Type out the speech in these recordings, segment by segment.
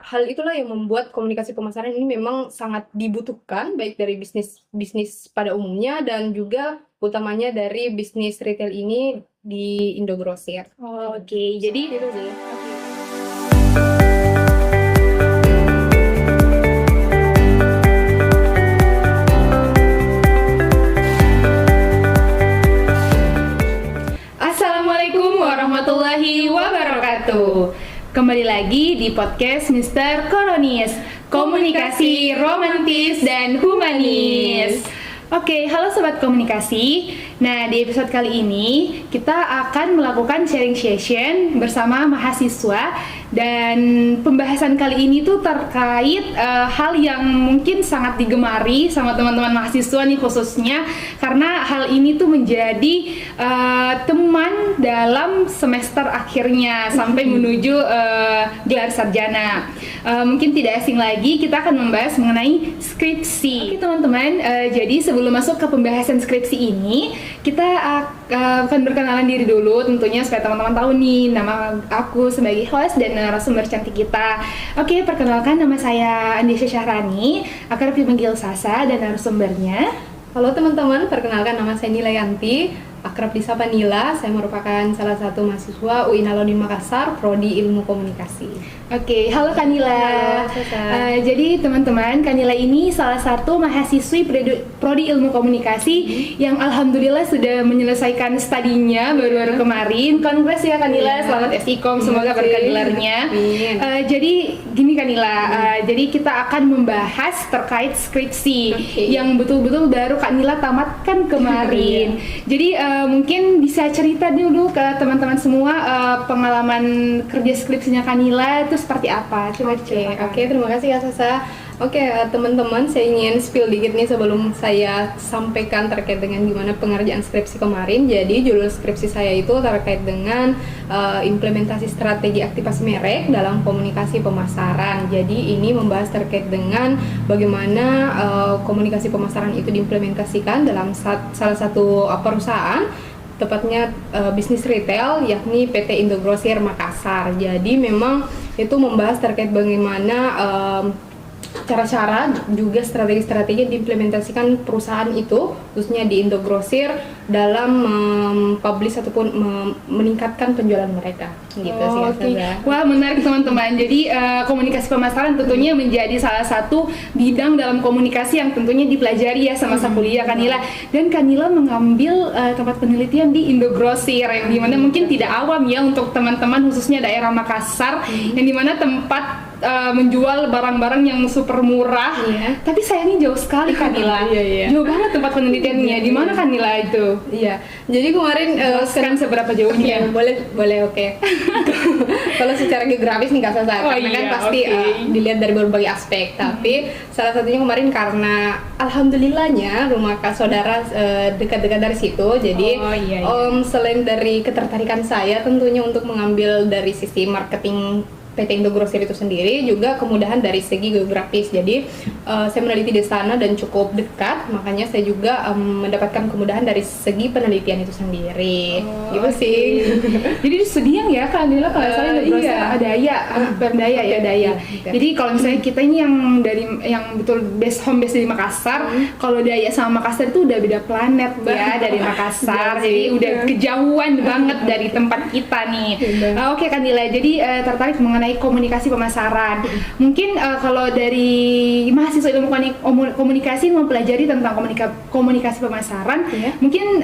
hal itulah yang membuat komunikasi pemasaran ini memang sangat dibutuhkan, baik dari bisnis pada umumnya dan juga utamanya dari bisnis retail ini di Indogrosir. Oke, jadi Itu sih. Assalamualaikum warahmatullahi wabarakatuh. Kembali lagi di podcast Mr. Koronis, komunikasi romantis dan humanis. Oke, halo sobat komunikasi. Nah, di episode kali ini kita akan melakukan sharing session bersama mahasiswa, dan pembahasan kali ini tuh terkait hal yang mungkin sangat digemari sama teman-teman mahasiswa nih khususnya, karena hal ini tuh menjadi teman dalam semester akhirnya sampai menuju gelar sarjana. Mungkin tidak asing lagi, kita akan membahas mengenai skripsi. Oke teman-teman, jadi sebelum masuk ke pembahasan skripsi ini, kita akan berkenalan diri dulu tentunya supaya teman-teman tahu nih nama aku sebagai host dan narasumber cantik kita. Oke, perkenalkan, nama saya Andesya Syahrani, akrab dipanggil Sasa, dan narasumbernya. Halo teman-teman, perkenalkan nama saya Nila Yanti, akrab disapa Nila. Saya merupakan salah satu mahasiswa UI Nalodin Makassar, Prodi Ilmu Komunikasi. Oke, halo Kanila. Halo, Sasa. Jadi teman-teman, Kanila ini salah satu mahasiswi Prodi Ilmu Komunikasi yang alhamdulillah sudah menyelesaikan studinya baru-baru kemarin. Congrats ya Kanila, selamat SIKOM, semoga berkah gelarnya. Jadi gini Kanila, jadi kita akan membahas terkait skripsi yang betul-betul baru Kanila tamatkan kemarin. Jadi mungkin bisa cerita dulu ke teman-teman semua pengalaman kerja skripsinya Kanila itu seperti apa? Coba diceritakan. Oke, terima kasih ya Sasa. Oke, teman-teman, saya ingin spill dikit nih sebelum saya sampaikan terkait dengan gimana pengerjaan skripsi kemarin. Jadi judul skripsi saya itu terkait dengan implementasi strategi aktivasi merek dalam komunikasi pemasaran. Jadi ini membahas terkait dengan bagaimana komunikasi pemasaran itu diimplementasikan dalam salah satu perusahaan, tepatnya bisnis retail, yakni PT Indogrosir Makassar. Jadi memang itu membahas terkait bagaimana cara-cara juga strategi-strategi yang diimplementasikan perusahaan itu, khususnya di Indogrosir, dalam mempublish ataupun meningkatkan penjualan mereka. Gitu sih ya. Wah, menarik teman-teman. Jadi komunikasi pemasaran tentunya menjadi salah satu bidang dalam komunikasi yang tentunya dipelajari ya semasa kuliah Kanila. Dan Kanila mengambil tempat penelitian di Indogrosir, yang dimana mungkin tidak awam ya untuk teman-teman khususnya daerah Makassar, yang dimana tempat menjual barang-barang yang super murah, tapi sayangnya jauh sekali Kanila. Jauh banget tempat penelitiannya. Di mana Kanila itu? Iya. Jadi kemarin sekarang seberapa jauhnya? Boleh oke. Kalau secara geografis nih nggak selesai, karena kan pasti dilihat dari berbagai aspek. Tapi salah satunya kemarin karena alhamdulillahnya rumah kak saudara dekat-dekat dari situ. Jadi selain dari ketertarikan saya tentunya untuk mengambil dari sisi marketing PT Indogrosir itu sendiri, juga kemudahan dari segi geografis. Jadi saya meneliti di sana dan cukup dekat, makanya saya juga mendapatkan kemudahan dari segi penelitian itu sendiri. Gitu sih. Jadi di Sudiang ya Kanila, kalau saya Indogrosir Daya, Perdaya ya Daya. Jadi kalau misalnya kita ini yang betul home base di Makassar, kalau Daya sama Makassar itu udah beda planet ya dari Makassar. Jadi udah kejauhan banget dari tempat kita nih. Oke Kanila, jadi tertarik mengenai komunikasi pemasaran. Mungkin kalau dari mahasiswa ilmu komunikasi mempelajari tentang komunikasi pemasaran, mungkin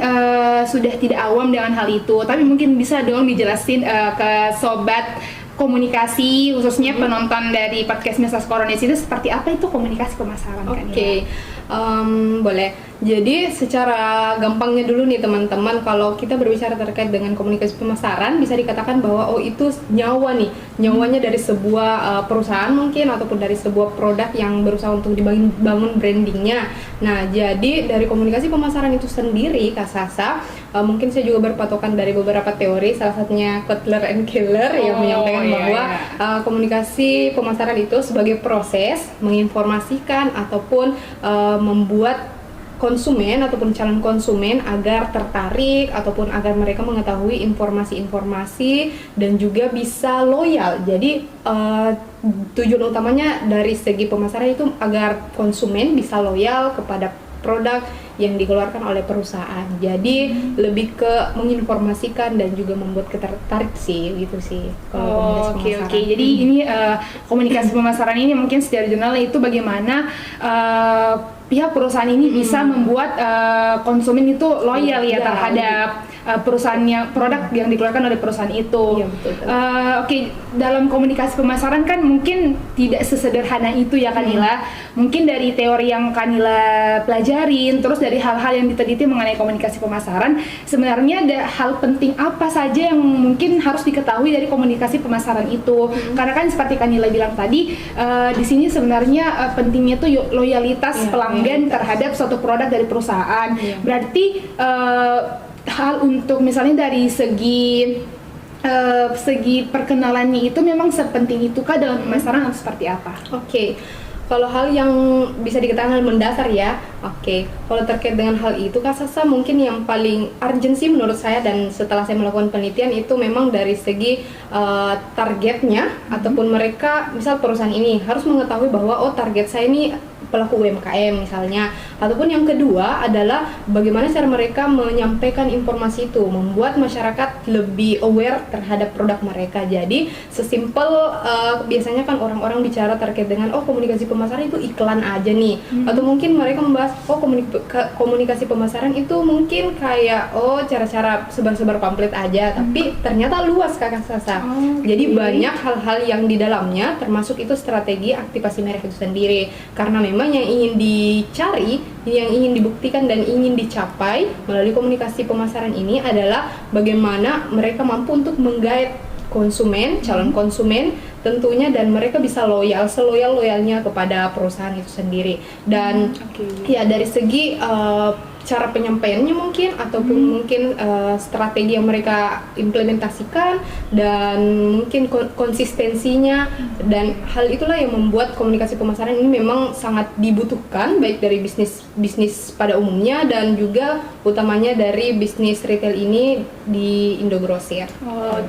sudah tidak awam dengan hal itu, tapi mungkin bisa dong dijelasin ke sobat komunikasi, khususnya penonton dari podcast Mr. Koronis, itu seperti apa itu komunikasi pemasaran? Boleh. Jadi secara gampangnya dulu nih teman-teman, kalau kita berbicara terkait dengan komunikasi pemasaran, bisa dikatakan bahwa itu nyawanya dari sebuah perusahaan mungkin, ataupun dari sebuah produk yang berusaha untuk dibangun brandingnya. Nah, jadi dari komunikasi pemasaran itu sendiri Kak Sasa, mungkin saya juga berpatokan dari beberapa teori, salah satunya Kotler and Keller yang menyampaikan bahwa komunikasi pemasaran itu sebagai proses menginformasikan ataupun membuat konsumen ataupun calon konsumen agar tertarik ataupun agar mereka mengetahui informasi-informasi dan juga bisa loyal. Jadi tujuan utamanya dari segi pemasaran itu agar konsumen bisa loyal kepada produk yang dikeluarkan oleh perusahaan. Jadi lebih ke menginformasikan dan juga membuat tertarik sih, gitu sih. Kalau komunikasi pemasaran. Oke. Jadi ini komunikasi pemasaran ini mungkin secara general itu bagaimana pihak perusahaan ini bisa membuat konsumen itu loyal ya terhadap perusahaannya, produk yang dikeluarkan oleh perusahaan itu. Iya, betul. Oke, dalam komunikasi pemasaran kan mungkin tidak sesederhana itu ya Kanila. Mungkin dari teori yang Kanila pelajarin, terus dari hal-hal yang diteliti mengenai komunikasi pemasaran, sebenarnya ada hal penting apa saja yang mungkin harus diketahui dari komunikasi pemasaran itu? Karena kan seperti Kanila bilang tadi, di sini sebenarnya pentingnya tuh loyalitas pelanggan terhadap suatu produk dari perusahaan. Berarti hal untuk misalnya dari segi perkenalannya itu memang sepenting itukah dalam pemasaran atau seperti apa? Oke. Kalau hal yang bisa dikatakan mendasar ya, oke. Kalau terkait dengan hal itu, Kak Sasa mungkin yang paling urgensi menurut saya dan setelah saya melakukan penelitian itu memang dari segi targetnya ataupun mereka, misal perusahaan ini harus mengetahui bahwa target saya ini pelaku UMKM misalnya, ataupun yang kedua adalah bagaimana cara mereka menyampaikan informasi itu, membuat masyarakat lebih aware terhadap produk mereka. Jadi sesimpel biasanya kan orang-orang bicara terkait dengan komunikasi pemasaran itu iklan aja nih, atau mungkin mereka membahas komunikasi pemasaran itu mungkin kayak cara-cara sebar-sebar pamflet aja, tapi ternyata luas Kakak Sasa. Jadi banyak hal-hal yang di dalamnya, termasuk itu strategi aktivasi merek itu sendiri, karena memang yang ingin dicari, yang ingin dibuktikan dan ingin dicapai melalui komunikasi pemasaran ini adalah bagaimana mereka mampu untuk menggait konsumen, calon konsumen tentunya, dan mereka bisa loyal, seloyal-loyalnya kepada perusahaan itu sendiri. Dan ya dari segi cara penyampaiannya mungkin ataupun mungkin strategi yang mereka implementasikan dan mungkin konsistensinya, dan hal itulah yang membuat komunikasi pemasaran ini memang sangat dibutuhkan baik dari bisnis pada umumnya dan juga utamanya dari bisnis retail ini di Indogrosir.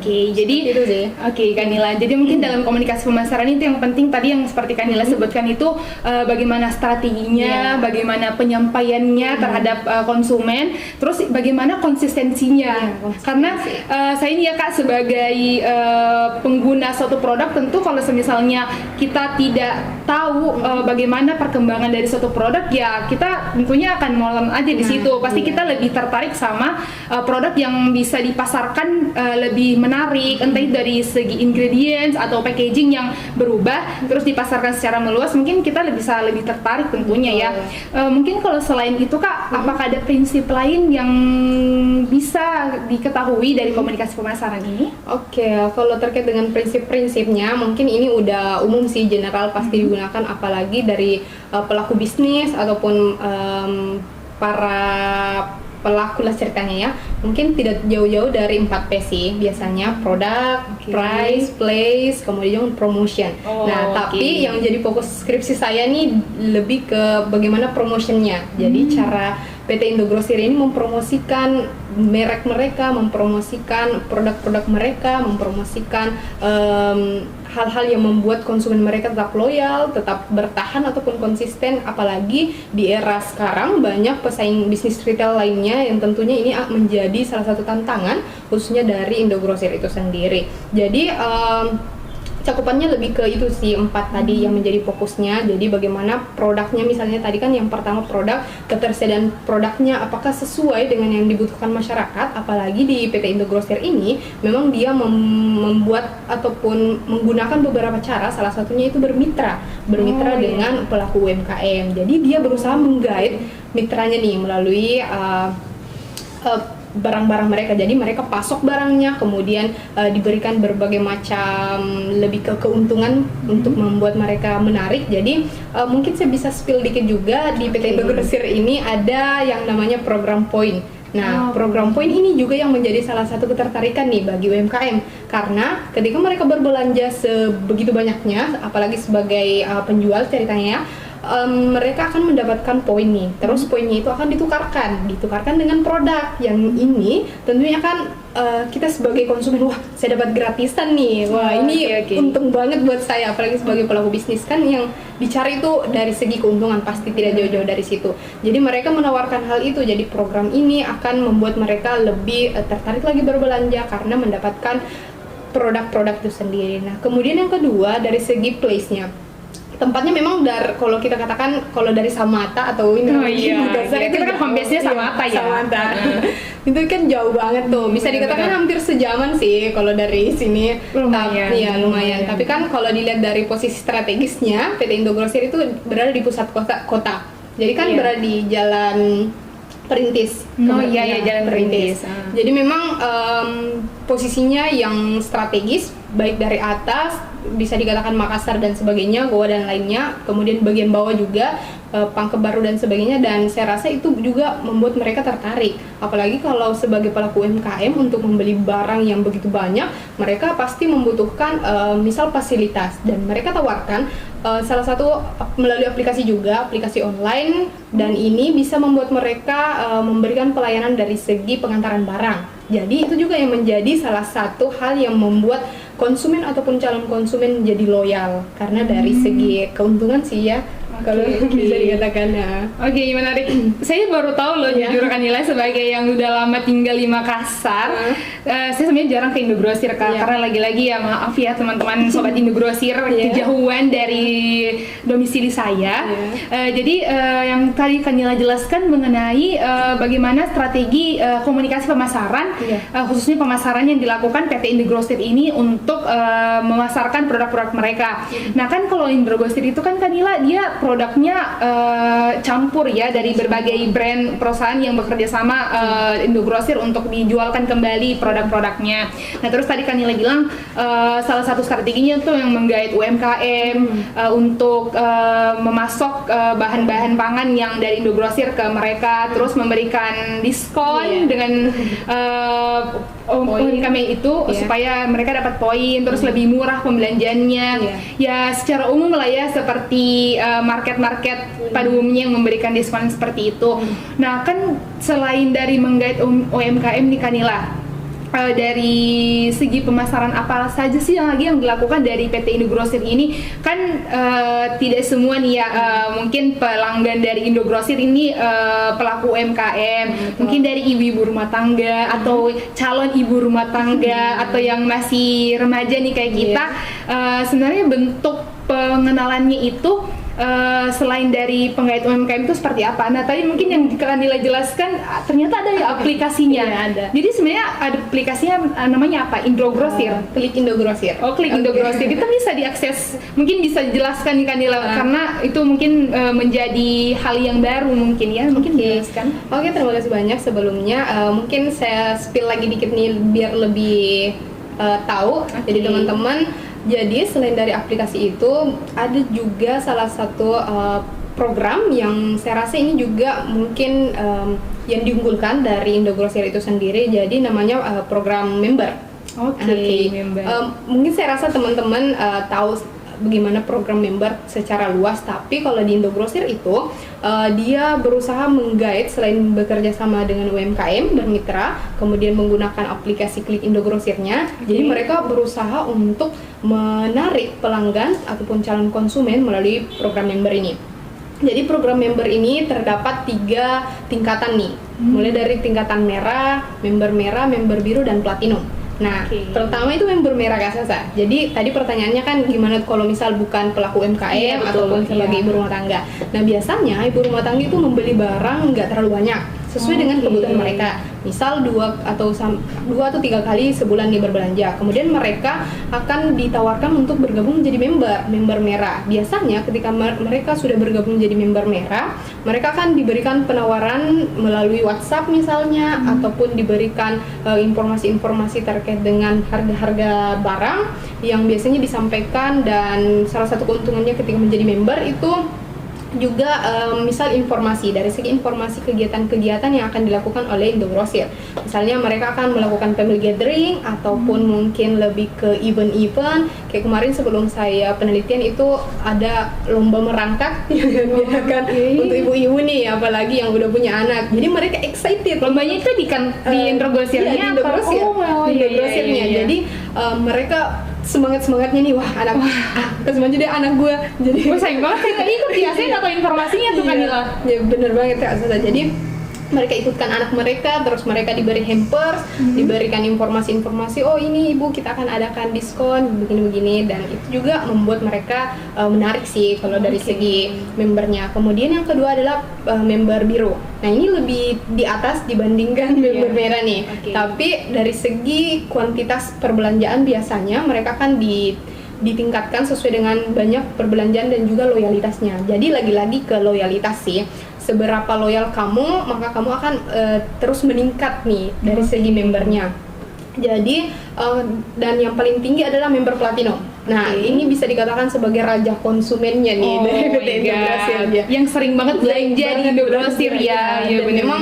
Jadi itu deh. Kanila. Jadi mungkin dalam komunikasi pemasaran itu yang penting tadi yang seperti Kanila sebutkan itu bagaimana strateginya, bagaimana penyampaiannya terhadap konsumen, terus bagaimana konsistensinya. Karena saya ini ya Kak sebagai pengguna suatu produk, tentu kalau misalnya kita tidak tahu bagaimana perkembangan dari suatu produk, ya kita tentunya akan molem aja di situ. Pasti kita lebih tertarik sama produk yang bisa dipasarkan lebih menarik, entah itu dari segi ingredients atau packaging yang berubah terus dipasarkan secara meluas, mungkin kita bisa lebih tertarik tentunya ya. Mungkin kalau selain itu Kak, apakah ada prinsip lain yang bisa diketahui dari komunikasi pemasaran ini? Oke, kalau terkait dengan prinsip-prinsipnya mungkin ini udah umum sih, general pasti digunakan, apalagi dari pelaku bisnis ataupun para pelaku lah ceritanya ya. Mungkin tidak jauh-jauh dari 4P sih biasanya: produk, price, place, kemudian promotion. Tapi yang jadi fokus skripsi saya nih lebih ke bagaimana promotionnya. Jadi cara PT Indogrosir ini mempromosikan merek mereka, mempromosikan produk-produk mereka, mempromosikan hal-hal yang membuat konsumen mereka tetap loyal, tetap bertahan ataupun konsisten, apalagi di era sekarang banyak pesaing bisnis retail lainnya yang tentunya ini menjadi salah satu tantangan khususnya dari Indogrosir itu sendiri. Jadi cakupannya lebih ke itu sih, 4 tadi yang menjadi fokusnya. Jadi bagaimana produknya, misalnya tadi kan yang pertama produk, ketersediaan produknya apakah sesuai dengan yang dibutuhkan masyarakat, apalagi di PT Indogrosir ini memang dia membuat ataupun menggunakan beberapa cara, salah satunya itu bermitra dengan pelaku UMKM. Jadi dia berusaha menggait mitranya nih melalui barang-barang mereka. Jadi mereka pasok barangnya, kemudian diberikan berbagai macam lebih ke keuntungan untuk membuat mereka menarik. Jadi mungkin saya bisa spill dikit juga, di PT Indogrosir ini ada yang namanya program point. Nah, program point ini juga yang menjadi salah satu ketertarikan nih bagi UMKM, karena ketika mereka berbelanja sebegitu banyaknya, apalagi sebagai penjual ceritanya ya, mereka akan mendapatkan poin nih. Terus poinnya itu akan ditukarkan dengan produk yang ini tentunya kan kita sebagai konsumen, wah saya dapat gratisan nih, wah ini untung banget buat saya, apalagi sebagai pelaku bisnis kan yang dicari itu dari segi keuntungan pasti tidak jauh-jauh dari situ. Jadi mereka menawarkan hal itu, jadi program ini akan membuat mereka lebih tertarik lagi berbelanja karena mendapatkan produk-produk itu sendiri. Nah kemudian yang kedua dari segi place-nya, tempatnya memang kalau kita katakan kalau dari Samata atau ini dasar itu kan home base-nya Samata ya. Samata. Itu kan jauh banget tuh. Bisa dikatakan hampir sejaman sih kalau dari sini. Lumayan. Iya, lumayan. Tapi kan kalau dilihat dari posisi strategisnya, PT Indogrosir itu berada di pusat kota. Jadi kan berada di Jalan Perintis. Jalan Perintis. Jadi memang posisinya yang strategis, baik dari atas bisa dikatakan Makassar dan sebagainya, Goa dan lainnya, kemudian bagian bawah juga Pangkep Baru dan sebagainya, dan saya rasa itu juga membuat mereka tertarik. Apalagi kalau sebagai pelaku UMKM untuk membeli barang yang begitu banyak, mereka pasti membutuhkan misal fasilitas, dan mereka tawarkan salah satu melalui aplikasi juga, aplikasi online, dan ini bisa membuat mereka memberikan pelayanan dari segi pengantaran barang. Jadi itu juga yang menjadi salah satu hal yang membuat konsumen ataupun calon konsumen menjadi loyal, karena dari segi keuntungan sih ya. Kalau bisa dikatakan ya. Oke, menarik. Saya baru tahu loh jujur Kanila sebagai yang udah lama tinggal di Makassar. Saya sebenarnya jarang ke Indogrosir karena lagi-lagi ya maaf ya teman-teman sobat Indogrosir kejauhan dari domisili saya. Jadi yang tadi Kanila jelaskan mengenai bagaimana strategi komunikasi pemasaran, khususnya pemasaran yang dilakukan PT Indogrosir ini untuk memasarkan produk-produk mereka. Nah kan kalau Indogrosir itu kan Kanila dia produknya campur ya dari berbagai brand perusahaan yang bekerja sama Indogrosir untuk dijualkan kembali produk-produknya. Nah terus tadi Kanila bilang salah satu strateginya tuh yang menggait UMKM untuk memasok bahan-bahan pangan yang dari Indogrosir ke mereka, terus memberikan diskon dengan kami itu supaya mereka dapat poin, terus lebih murah pembelanjaannya. Ya secara umum lah ya seperti market-market pada umumnya yang memberikan diskon seperti itu. Nah kan selain dari menggait UMKM nih Kanila, dari segi pemasaran apa saja sih yang dilakukan dari PT Indogrosir ini? Kan tidak semua nih ya, mungkin pelanggan dari Indogrosir ini pelaku UMKM, mungkin dari ibu-ibu rumah tangga atau calon ibu rumah tangga atau yang masih remaja nih kayak kita. Sebenarnya bentuk pengenalannya itu selain dari penggait UMKM itu seperti apa? Nah tadi mungkin yang Kanila jelaskan ternyata ada ya aplikasinya. Ada. Jadi sebenarnya ada aplikasinya namanya apa? Indogrosir. Klik Indogrosir. Klik Indogrosir. Kita bisa diakses. Mungkin bisa dijelaskan nih Kanila karena itu mungkin menjadi hal yang baru mungkin ya. Mungkin dijelaskan. Oke, terima kasih banyak sebelumnya. Mungkin saya spill lagi dikit nih biar lebih tahu. Jadi teman-teman, jadi selain dari aplikasi itu ada juga salah satu program yang saya rasa ini juga mungkin yang diunggulkan dari Indogrosir itu sendiri. Jadi namanya program member. Member. Mungkin saya rasa teman-teman tahu bagaimana program member secara luas, tapi kalau di Indogrosir itu dia berusaha menggait selain bekerja sama dengan UMKM bermitra, kemudian menggunakan aplikasi Klik Indogrosirnya. Jadi mereka berusaha untuk menarik pelanggan ataupun calon konsumen melalui program member ini. Jadi program member ini terdapat 3 tingkatan nih, mulai dari tingkatan merah, member biru, dan platinum. Nah, pertama itu member merah Kak Sasa. Jadi tadi pertanyaannya kan gimana kalau misal bukan pelaku UMKM ataupun sebagai ibu rumah tangga. Nah, biasanya ibu rumah tangga itu membeli barang nggak terlalu banyak sesuai dengan kebutuhan mereka. Misal 2 atau 3 kali sebulan nih berbelanja. Kemudian mereka akan ditawarkan untuk bergabung menjadi member merah. Biasanya ketika mereka sudah bergabung menjadi member merah, mereka akan diberikan penawaran melalui WhatsApp misalnya, ataupun diberikan informasi-informasi terkait dengan harga-harga barang yang biasanya disampaikan. Dan salah satu keuntungannya ketika menjadi member itu juga misal informasi, dari segi informasi kegiatan-kegiatan yang akan dilakukan oleh Indogrosir. Misalnya mereka akan melakukan family gathering ataupun mungkin lebih ke event-event. Kayak kemarin sebelum saya penelitian itu ada lomba merangkak yang diadakan untuk ibu-ibu nih, apalagi yang udah punya anak. Jadi mereka excited. Lombanya itu di Indogrosirnya di Indogrosir. atau? Di Indogrosirnya. Iya. Jadi mereka semangatnya nih, wah anak kasih maju deh anak gue. Jadi Gue sayang banget saya nggak ikut ya, saya nggak tahu informasinya tuh Kanila. Ya bener banget Kak Sasa. Jadi mereka ikutkan anak mereka, terus mereka diberi hampers, diberikan informasi-informasi, oh ini ibu kita akan adakan diskon begini-begini, dan itu juga membuat mereka menarik sih kalau dari segi membernya. Kemudian yang kedua adalah member biru. Nah ini lebih di atas dibandingkan member merah nih. Tapi dari segi kuantitas perbelanjaan biasanya mereka kan ditingkatkan sesuai dengan banyak perbelanjaan dan juga loyalitasnya. Jadi lagi-lagi ke loyalitas sih. Seberapa loyal kamu, maka kamu akan terus meningkat nih dari segi membernya. Jadi dan yang paling tinggi adalah member platinum. Nah ini bisa dikatakan sebagai raja konsumennya nih dari PT Indogrosir aja. Yang sering banget belanja di Indogrosir ya. Dan memang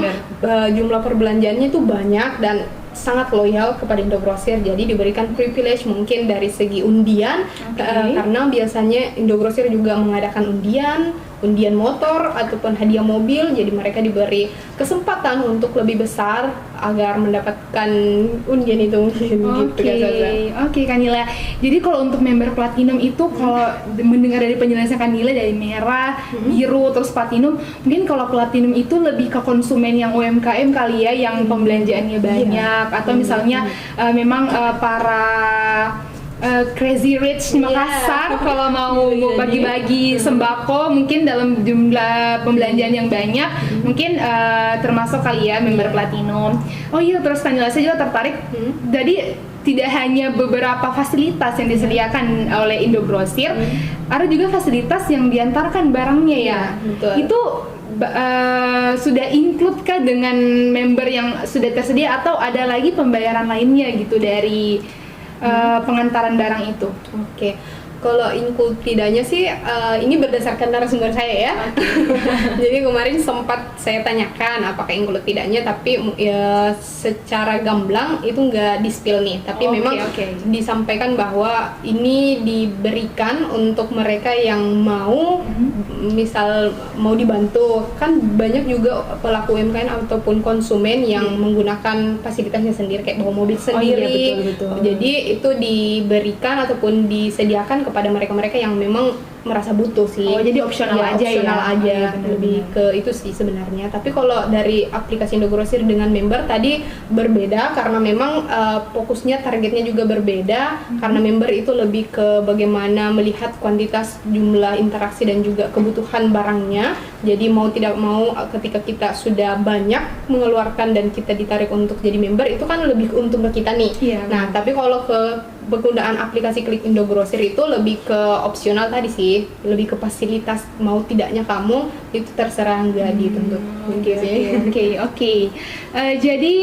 jumlah perbelanjaannya itu banyak dan sangat loyal kepada Indogrosir. Jadi diberikan privilege mungkin dari segi undian, karena biasanya Indogrosir juga mengadakan undian motor ataupun hadiah mobil. Jadi mereka diberi kesempatan untuk lebih besar agar mendapatkan undian itu. Oke, Kanila. Jadi kalau untuk member platinum itu kalau mendengar dari penjelasan Kanila dari merah, biru, terus platinum, mungkin kalau platinum itu lebih ke konsumen yang UMKM kali ya, yang pembelanjaannya banyak, atau misalnya memang para Crazy Rich Makassar kalau mau bagi-bagi sembako mungkin dalam jumlah pembelanjaan yang banyak, mungkin termasuk kali ya member platinum. Oh iya, terus Kanila saya juga tertarik. Jadi tidak hanya beberapa fasilitas yang disediakan oleh Indogrosir, ada juga fasilitas yang diantarkan barangnya ya. Itu sudah include kah dengan member yang sudah tersedia, atau ada lagi pembayaran lainnya gitu dari pengantaran barang itu? Oke. Kalau include tidaknya sih ini berdasarkan narasumber saya ya. Jadi kemarin sempat saya tanyakan apakah include tidaknya, tapi ya secara gamblang itu nggak di-spill nih. Tapi memang disampaikan bahwa ini diberikan untuk mereka yang mau misal mau dibantu. Kan banyak juga pelaku UMKM ataupun konsumen yang menggunakan fasilitasnya sendiri, kayak bawa mobil sendiri. Betul. Jadi itu diberikan ataupun disediakan kepada mereka-mereka yang memang merasa butuh sih. Oh, jadi opsional aja opsional ya? aja. Bener-bener. Lebih ke itu sih sebenarnya. Tapi kalau dari aplikasi Indogrosir dengan member tadi berbeda, karena memang fokusnya, targetnya juga berbeda. Karena member itu lebih ke bagaimana melihat kuantitas jumlah interaksi dan juga kebutuhan barangnya. Jadi mau tidak mau ketika kita sudah banyak mengeluarkan dan kita ditarik untuk jadi member, itu kan lebih untung ke kita nih. Nah, tapi kalau ke penggunaan aplikasi Klik Indogrosir itu lebih ke opsional tadi sih, lebih ke fasilitas, mau tidaknya kamu itu terserah, nggak dituntut. Oke. Jadi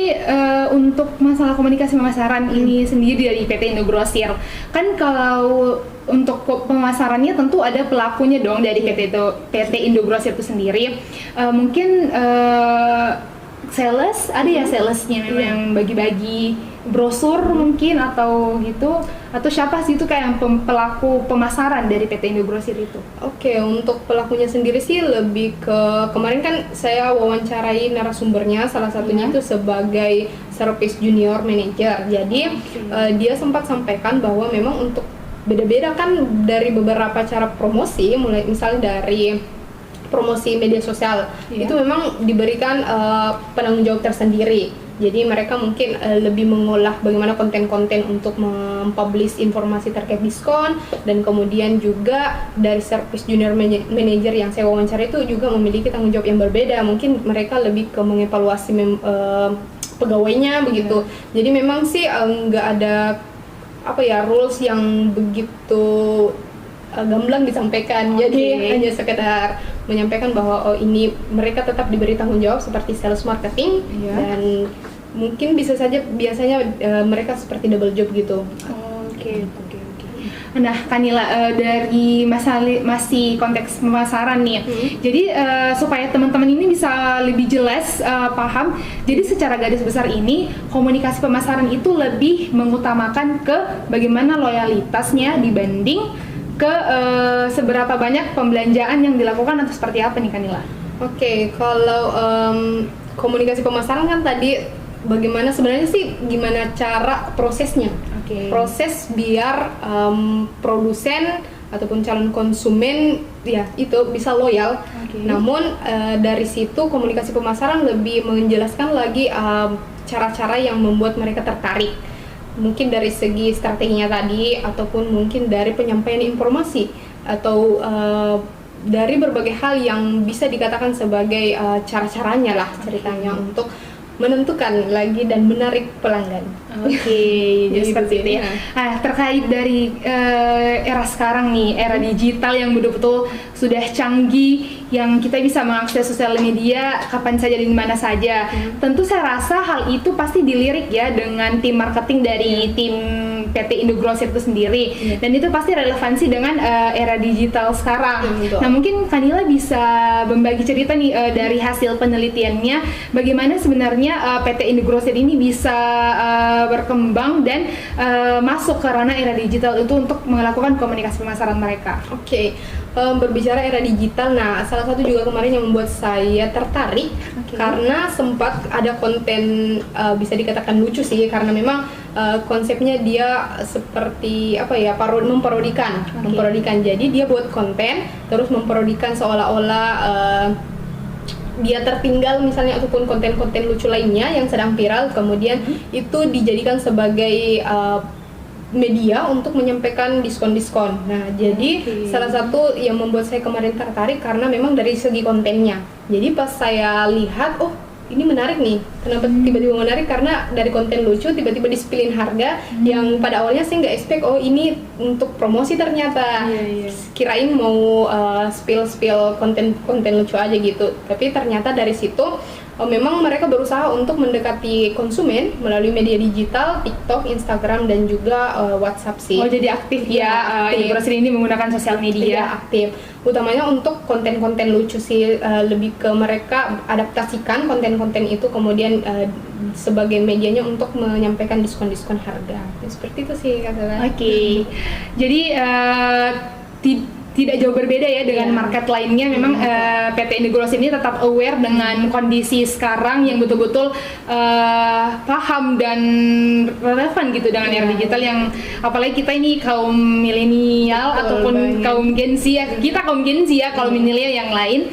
untuk masalah komunikasi pemasaran ini sendiri dari PT Indogrosir, kan kalau untuk pemasarannya tentu ada pelakunya dong dari PT Indogrosir itu sendiri. Mungkin sales, ada ya salesnya memang yang bagi-bagi brosur mungkin atau gitu, atau siapa sih itu kayak pelaku pemasaran dari PT Indogrosir itu? Oke, untuk pelakunya sendiri sih lebih ke, kemarin kan saya wawancarai narasumbernya, salah satunya itu sebagai service junior manager. Jadi dia sempat sampaikan bahwa memang untuk beda-beda kan dari beberapa cara promosi, mulai misalnya dari promosi media sosial, itu memang diberikan penanggung jawab tersendiri. Jadi mereka mungkin lebih mengolah bagaimana konten-konten untuk mempublish informasi terkait diskon, dan kemudian juga dari service junior manager yang saya wawancara itu juga memiliki tanggung jawab yang berbeda. Mungkin mereka lebih ke mengevaluasi pegawainya begitu. Jadi memang sih nggak ada rules yang begitu gamblang disampaikan. Jadi hanya sekedar menyampaikan bahwa ini mereka tetap diberi tanggung jawab seperti sales marketing, dan mungkin bisa saja biasanya mereka seperti double job gitu. Nah, Kanila, dari masih konteks pemasaran nih. Jadi supaya teman-teman ini bisa lebih jelas paham. Jadi secara garis besar ini komunikasi pemasaran itu lebih mengutamakan ke bagaimana loyalitasnya dibanding ke seberapa banyak pembelanjaan yang dilakukan atau seperti apa nih Kanila? Oke, kalau komunikasi pemasaran kan tadi bagaimana sebenarnya sih gimana cara prosesnya. Proses biar produsen ataupun calon konsumen ya itu bisa loyal. Namun dari situ komunikasi pemasaran lebih menjelaskan lagi cara-cara yang membuat mereka tertarik. Mungkin dari segi strateginya tadi ataupun mungkin dari penyampaian informasi atau dari berbagai hal yang bisa dikatakan sebagai cara-caranya lah ceritanya untuk menentukan lagi dan menarik pelanggan. Jadi seperti itu ya. Nah, terkait dari era sekarang nih, era digital yang betul-betul sudah canggih, yang kita bisa mengakses sosial media kapan saja dan di mana saja. Tentu saya rasa hal itu pasti dilirik ya dengan tim marketing dari tim PT Indogrosir itu sendiri. Dan itu pasti relevansi dengan era digital sekarang. Nah, mungkin Kanila bisa membagi cerita nih dari hasil penelitiannya bagaimana sebenarnya PT Indogrosir ini bisa berkembang dan masuk ke ranah era digital itu untuk melakukan komunikasi pemasaran mereka. Berbicara era digital, nah salah satu juga kemarin yang membuat saya tertarik karena sempat ada konten bisa dikatakan lucu sih, karena memang konsepnya dia seperti apa ya, memparodikan. Jadi dia buat konten terus memparodikan seolah-olah dia tertinggal misalnya ataupun konten-konten lucu lainnya yang sedang viral, kemudian itu dijadikan sebagai media untuk menyampaikan diskon-diskon. Nah, jadi salah satu yang membuat saya kemarin tertarik karena memang dari segi kontennya. Jadi pas saya lihat, oh ini menarik nih. Kenapa tiba-tiba menarik? Karena dari konten lucu tiba-tiba di-spill-in harga yang pada awalnya saya nggak expect, oh ini untuk promosi ternyata. Kirain mau spill konten lucu aja gitu. Tapi ternyata dari situ memang mereka berusaha untuk mendekati konsumen melalui media digital, TikTok, Instagram, dan juga WhatsApp sih. Jadi aktif ya, Indogrosir ini menggunakan sosial media. Aktif. Utamanya untuk konten-konten lucu sih, lebih ke mereka adaptasikan konten-konten itu kemudian sebagai medianya untuk menyampaikan diskon-diskon harga. Seperti itu sih kata. Jadi tidak jauh berbeda ya dengan market lainnya. Memang PT Indogrosir ini tetap aware dengan kondisi sekarang yang betul-betul paham dan relevan gitu dengan era digital, yang apalagi kita ini kaum milenial ataupun kaum Gen Z ya. Kita kaum Gen Z ya, kalau milenial yang lain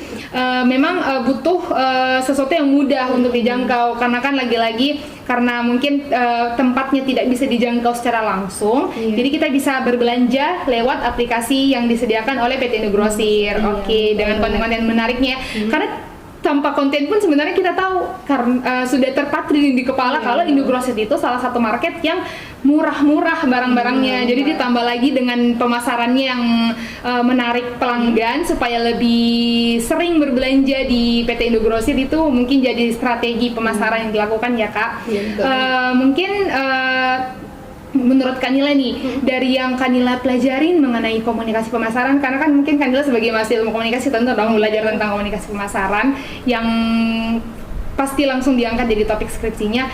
memang butuh sesuatu yang mudah untuk dijangkau, karena kan lagi-lagi karena mungkin tempatnya tidak bisa dijangkau secara langsung, jadi kita bisa berbelanja lewat aplikasi yang disediakan oleh PT Indogrosir. Dengan konten-konten menariknya, karena tanpa konten pun sebenarnya kita tahu karena sudah terpatri di kepala kalau Indogrosir itu salah satu market yang murah-murah barang-barangnya. Jadi ditambah lagi dengan pemasarannya yang menarik pelanggan supaya lebih sering berbelanja di PT Indogrosir, itu mungkin jadi strategi pemasaran yang dilakukan ya Kak. Mungkin menurut Kanila nih, dari yang Kanila pelajarin mengenai komunikasi pemasaran, karena kan mungkin Kanila sebagai mahasiswa ilmu komunikasi tentu dong belajar tentang komunikasi pemasaran yang pasti langsung diangkat jadi topik skripsinya,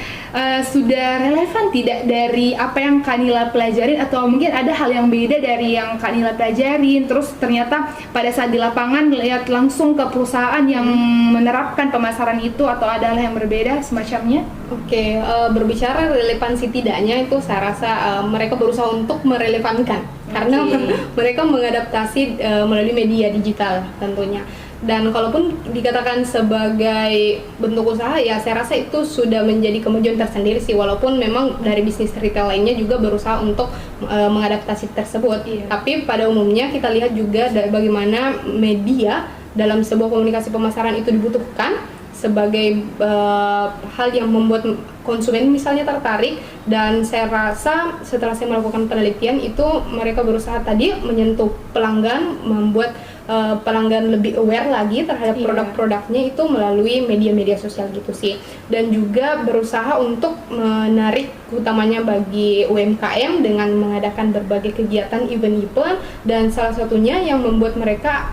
sudah relevan tidak dari apa yang Kanila pelajarin, atau mungkin ada hal yang beda dari yang Kanila pelajarin terus ternyata pada saat di lapangan lihat langsung ke perusahaan yang menerapkan pemasaran itu, atau ada hal yang berbeda semacamnya? Berbicara relevansi tidaknya itu saya rasa mereka berusaha untuk merelevankan karena mereka mengadaptasi melalui media digital tentunya. Dan kalaupun dikatakan sebagai bentuk usaha, ya saya rasa itu sudah menjadi kemajuan tersendiri sih, walaupun memang dari bisnis retail lainnya juga berusaha untuk mengadaptasi tersebut. Tapi pada umumnya kita lihat juga dari bagaimana media dalam sebuah komunikasi pemasaran itu dibutuhkan sebagai hal yang membuat konsumen misalnya tertarik. Dan saya rasa setelah saya melakukan penelitian itu mereka berusaha tadi menyentuh pelanggan, membuat pelanggan lebih aware lagi terhadap produk-produknya itu melalui media-media sosial gitu sih. Dan juga berusaha untuk menarik utamanya bagi UMKM dengan mengadakan berbagai kegiatan event-event, dan salah satunya yang membuat mereka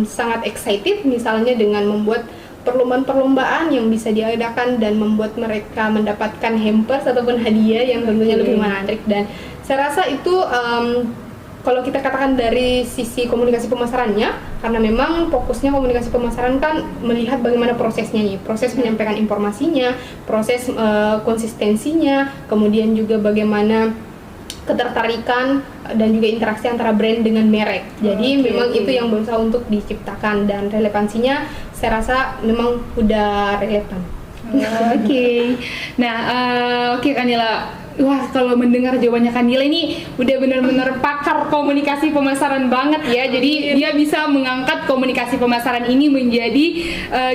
sangat excited misalnya dengan membuat perlombaan-perlombaan yang bisa diadakan dan membuat mereka mendapatkan hampers ataupun hadiah yang tentunya lebih menarik. Dan saya rasa itu kalau kita katakan dari sisi komunikasi pemasarannya, karena memang fokusnya komunikasi pemasaran kan melihat bagaimana prosesnya nih, proses menyampaikan informasinya, proses konsistensinya, kemudian juga bagaimana ketertarikan dan juga interaksi antara brand dengan merek. Jadi memang itu yang berusaha untuk diciptakan, dan relevansinya saya rasa memang udah relevan. Nah, Kanila, wah kalau mendengar jawabannya Kanila ini udah benar-benar pakar komunikasi pemasaran banget ya. Jadi dia bisa mengangkat komunikasi pemasaran ini menjadi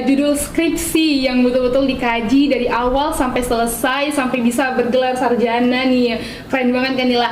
judul skripsi yang betul-betul dikaji dari awal sampai selesai, sampai bisa bergelar sarjana nih. Keren banget Kanila.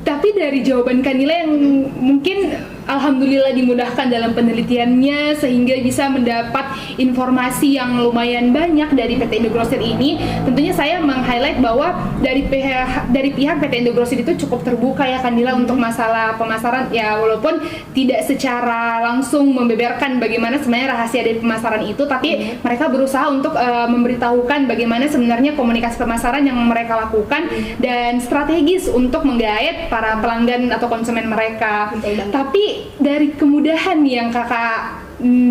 Tapi dari jawaban Kanila yang mungkin alhamdulillah dimudahkan dalam penelitiannya sehingga bisa mendapat informasi yang lumayan banyak dari PT Indogrosir ini, tentunya saya meng-highlight bahwa dari pihak PT Indogrosir itu cukup terbuka ya Kanila untuk masalah pemasaran ya, walaupun tidak secara langsung membeberkan bagaimana sebenarnya rahasia dari pemasaran itu, tapi mereka berusaha untuk memberitahukan bagaimana sebenarnya komunikasi pemasaran yang mereka lakukan dan strategis untuk menggait para pelanggan atau konsumen mereka. Tapi dari kemudahan yang kakak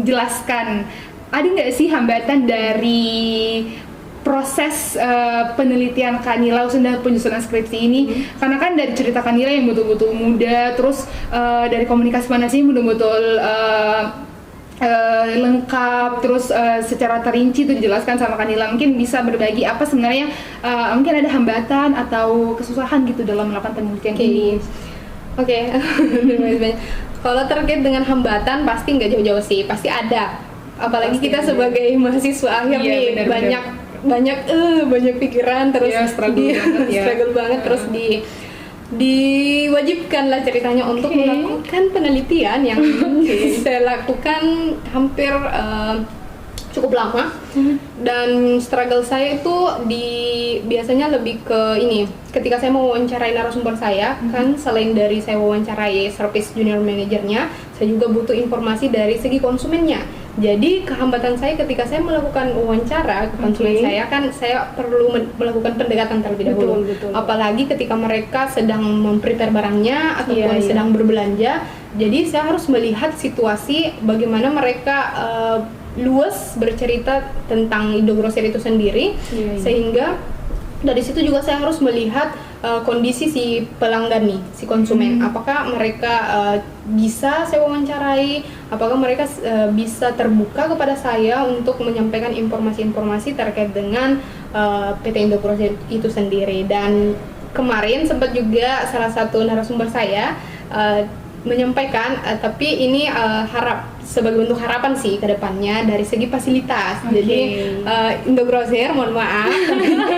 jelaskan, ada nggak sih hambatan dari proses penelitian Kanila dan penyusunan skripsi ini? Karena kan dari cerita Kanila yang betul-betul muda, terus dari komunikasi panasnya betul-betul lengkap, terus secara terinci itu dijelaskan sama Kanila. Mungkin bisa berbagi apa sebenarnya mungkin ada hambatan atau kesusahan gitu dalam melakukan penelitian ini. Oke. Kalau terkait dengan hambatan pasti nggak jauh-jauh sih, pasti ada. Apalagi pasti kita sebagai mahasiswa akhir nih, banyak pikiran, terus struggle banget, terus diwajibkan lah ceritanya untuk melakukan penelitian yang saya lakukan hampir cukup lama. Dan struggle saya itu biasanya lebih ke ini, ketika saya mau wawancarai narasumber saya, kan selain dari saya wawancarai service junior manajernya, saya juga butuh informasi dari segi konsumennya. Jadi kehambatan saya ketika saya melakukan wawancara ke konsumen saya, kan saya perlu melakukan pendekatan terlebih dahulu. Betul. Apalagi ketika mereka sedang memprepare barangnya ataupun sedang berbelanja. Jadi saya harus melihat situasi bagaimana mereka luas bercerita tentang Indogrosir itu sendiri, sehingga dari situ juga saya harus melihat kondisi si pelanggan nih, si konsumen. Apakah mereka bisa saya wawancarai, apakah mereka bisa terbuka kepada saya untuk menyampaikan informasi-informasi terkait dengan PT Indogrosir itu sendiri. Dan kemarin sempat juga salah satu narasumber saya menyampaikan, tapi ini sebagai bentuk harapan sih ke depannya dari segi fasilitas. Jadi Indogrosir, mohon maaf,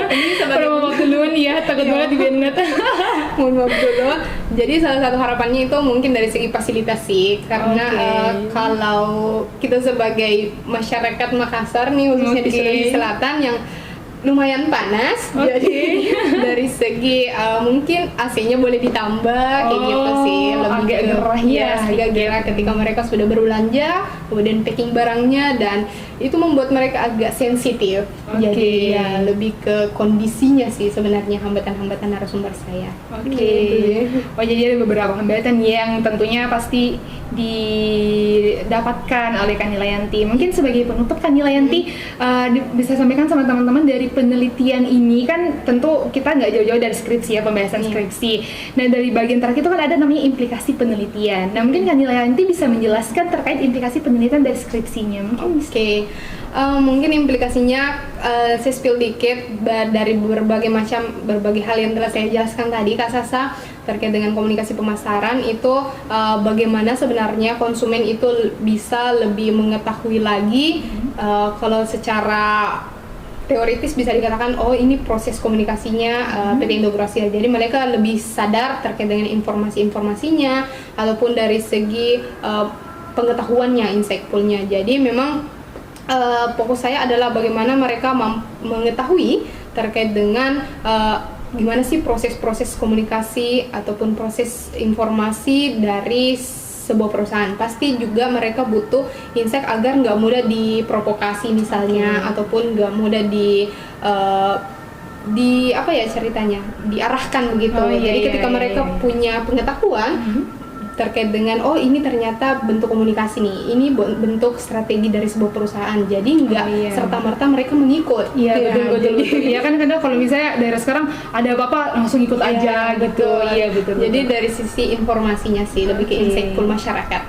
ini sebagai duluan ya, takut banget dibenet. Mohon maaf dulu. Jadi salah satu harapannya itu mungkin dari segi fasilitas sih, karena kalau kita sebagai masyarakat Makassar nih, khususnya di Sulawesi Selatan yang lumayan panas, jadi dari segi mungkin AC-nya boleh ditambah kayak gitu sih, lebih agak gerah agak gerah ketika mereka sudah berbelanja, kemudian packing barangnya, dan itu membuat mereka agak sensitif. Jadi ya lebih ke kondisinya sih sebenarnya hambatan-hambatan narasumber saya. Jadi ada beberapa hambatan yang tentunya pasti didapatkan oleh Kanila Yanti. Mungkin sebagai penutup Kanila Yanti bisa sampaikan sama teman-teman dari penelitian ini, kan tentu kita nggak jauh-jauh dari skripsi ya, pembahasan skripsi. Nah dari bagian terakhir itu kan ada namanya implikasi penelitian. Nah mungkin Kanila Yanti bisa menjelaskan terkait implikasi penelitian dari skripsinya. Mungkin mungkin implikasinya saya spill dikit dari berbagai hal yang telah saya jelaskan tadi Kak Sasa, terkait dengan komunikasi pemasaran itu bagaimana sebenarnya konsumen itu bisa lebih mengetahui lagi kalau secara teoritis bisa dikatakan ini proses komunikasinya PT Indogrosir. Jadi mereka lebih sadar terkait dengan informasi-informasinya, ataupun dari segi pengetahuannya, insightfulnya. Jadi memang fokus saya adalah bagaimana mereka mengetahui terkait dengan gimana sih proses-proses komunikasi ataupun proses informasi dari sebuah perusahaan. Pasti juga mereka butuh insight agar nggak mudah diprovokasi misalnya, ataupun nggak mudah di apa ya ceritanya, diarahkan begitu. Jadi ketika mereka punya pengetahuan terkait dengan ini ternyata bentuk komunikasi nih, ini bentuk strategi dari sebuah perusahaan, jadi nggak serta-merta mereka mengikut. Betul. Iya kan kadang kalau misalnya daerah sekarang ada apa-apa langsung ikut aja gitu. Iya betul. Jadi dari sisi informasinya sih lebih ke insightful masyarakat.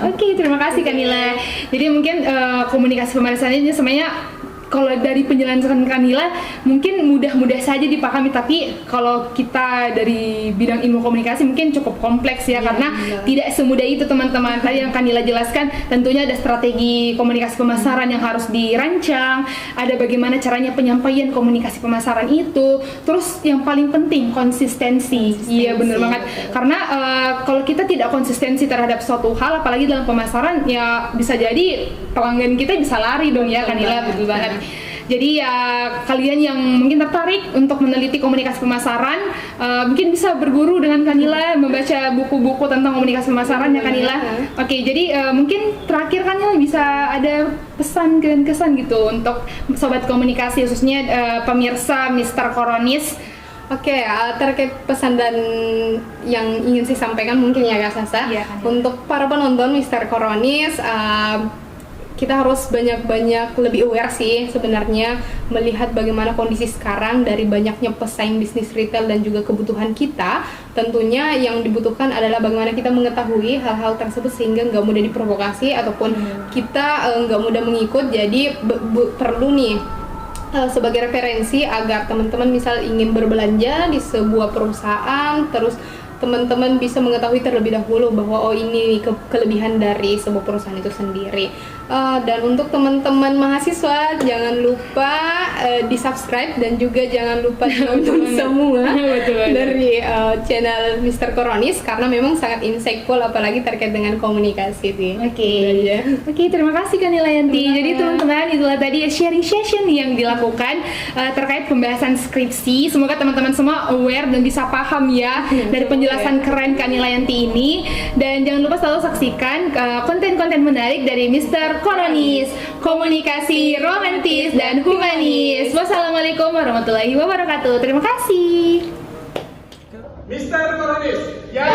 Oke, terima kasih Kanila. Jadi mungkin komunikasi pemeriksaan ini semuanya kalau dari penjelasan Kanila mungkin mudah-mudah saja dipahami, tapi kalau kita dari bidang ilmu komunikasi mungkin cukup kompleks ya, karena tidak semudah itu teman-teman. Tadi yang Kanila jelaskan tentunya ada strategi komunikasi pemasaran yang harus dirancang, ada bagaimana caranya penyampaian komunikasi pemasaran itu, terus yang paling penting konsistensi. Iya benar banget, karena kalau kita tidak konsistensi terhadap suatu hal, apalagi dalam pemasaran, ya bisa jadi pelanggan kita bisa lari dong ya Kanila. Betul banget. Jadi ya kalian yang mungkin tertarik untuk meneliti komunikasi pemasaran, mungkin bisa berguru dengan Kanila, membaca buku-buku tentang komunikasi pemasaran ya Kanila. Oke, jadi mungkin terakhir Kanila bisa ada pesan dan kesan gitu untuk sobat komunikasi, khususnya pemirsa Mr. Koronis. Oke, terkait pesan dan yang ingin saya sampaikan mungkin ya Kak Sasa, untuk para penonton Mr. Koronis, kita harus banyak-banyak lebih aware sih sebenarnya, melihat bagaimana kondisi sekarang dari banyaknya pesaing bisnis retail dan juga kebutuhan kita. Tentunya yang dibutuhkan adalah bagaimana kita mengetahui hal-hal tersebut sehingga nggak mudah diprovokasi ataupun kita nggak mudah mengikut. Jadi perlu nih sebagai referensi agar teman-teman misal ingin berbelanja di sebuah perusahaan, terus teman-teman bisa mengetahui terlebih dahulu bahwa ini kelebihan dari sebuah perusahaan itu sendiri. Dan untuk teman-teman mahasiswa jangan lupa di subscribe dan juga jangan lupa tonton semua dari channel Mr. Koronis, karena memang sangat insightful apalagi terkait dengan komunikasi sih. Oke, terima kasih Kanila Yanti. Jadi teman-teman, itulah tadi sharing session yang dilakukan terkait pembahasan skripsi. Semoga teman-teman semua aware dan bisa paham ya dari penjelasan keren Kanila Yanti ini. Dan jangan lupa selalu saksikan konten-konten menarik dari Mr. Koronis, komunikasi romantis dan humanis. Wassalamualaikum warahmatullahi wabarakatuh. Terima kasih. Mr. Koronis. Ya.